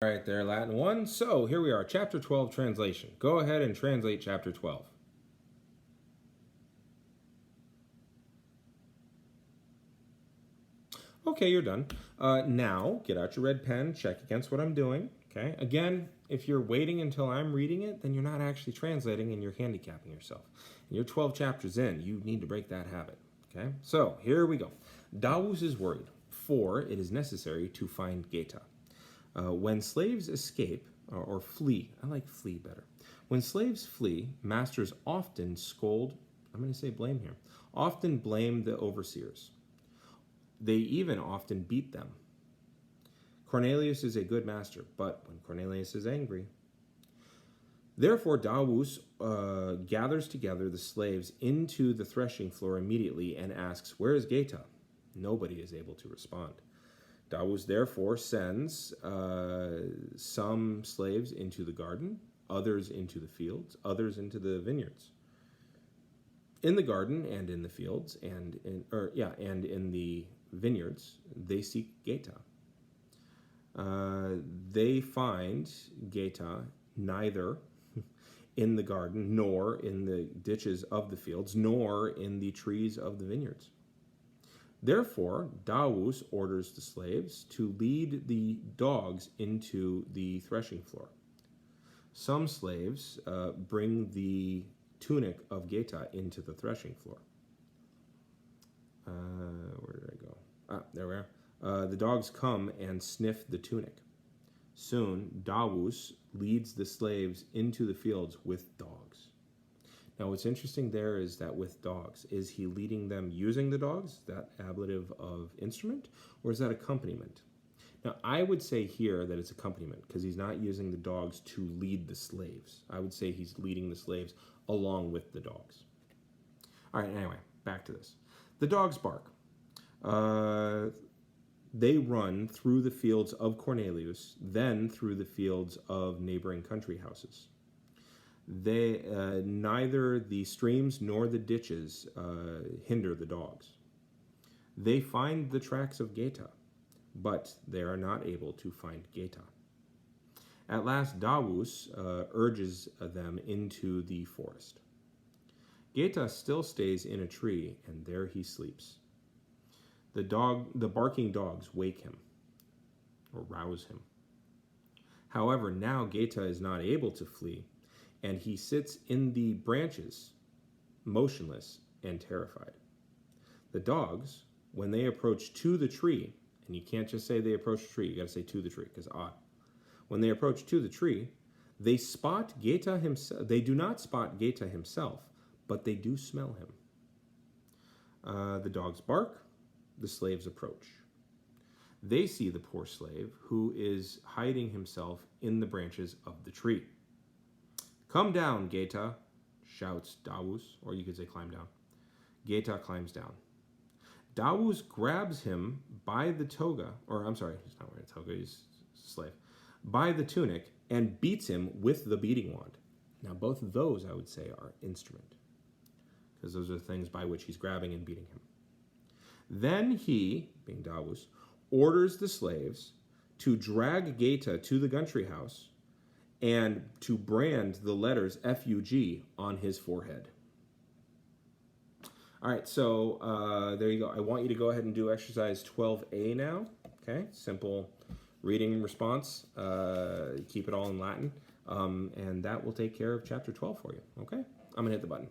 All right there, Latin 1. So here we are, chapter 12 translation. Go ahead and translate chapter 12. Okay, you're done. Now, get out your red pen, check against what I'm doing. Okay, again, if you're waiting until I'm reading it, then you're not actually translating and you're handicapping yourself. And you're 12 chapters in, you need to break that habit. Okay, so here we go. Davus is worried, for it is necessary to find Geta. When slaves escape or flee, I like flee better. When slaves flee, masters often scold, I'm going to say blame here, often blame the overseers. They even often beat them. Cornelius is a good master, but when Cornelius is angry. Therefore, Davus gathers together the slaves into the threshing floor immediately and asks, "Where is Geta?" Nobody is able to respond. Davus therefore sends some slaves into the garden, others into the fields, others into the vineyards. In the garden and in the fields and in the vineyards, they seek Geta. They find Geta neither in the garden, nor in the ditches of the fields, nor in the trees of the vineyards. Therefore, Davus orders the slaves to lead the dogs into the threshing floor. Some slaves bring the tunic of Geta into the threshing floor. Where did I go? There we are. The dogs come and sniff the tunic. Soon, Davus leads the slaves into the fields with dogs. Now, what's interesting there is that with dogs, is he leading them using the dogs, that ablative of instrument, or is that accompaniment? Now, I would say here that it's accompaniment because he's not using the dogs to lead the slaves. I would say he's leading the slaves along with the dogs. All right, anyway, back to this. The dogs bark. They run through the fields of Cornelius, then through the fields of neighboring country houses. They neither the streams nor the ditches hinder the dogs. They find the tracks of Geta, but they are not able to find Geta. At last, Davus urges them into the forest. Geta still stays in a tree, and there he sleeps. The barking dogs wake him, or rouse him. However, now Geta is not able to flee, and he sits in the branches, motionless and terrified. The dogs, when they approach to the tree, and you can't just say they approach the tree, you got to say to the tree, because odd. When they approach to the tree, they spot Geta himself. They do not spot Geta himself, but they do smell him. The dogs bark, the slaves approach. They see the poor slave, who is hiding himself in the branches of the tree. "Come down, Geta," shouts Davus, or you could say climb down. Geta climbs down. Davus grabs him by the toga, or I'm sorry, he's not wearing a toga, he's a slave, by the tunic and beats him with the beating wand. Now, both of those, I would say, are instrument, because those are the things by which he's grabbing and beating him. Then he, being Davus, orders the slaves to drag Geta to the country house and to brand the letters FUG on his forehead. All right, so there you go. I want you to go ahead and do exercise 12A now. Okay, simple reading and response. Keep it all in Latin, and that will take care of chapter 12 for you. Okay, I'm gonna hit the button.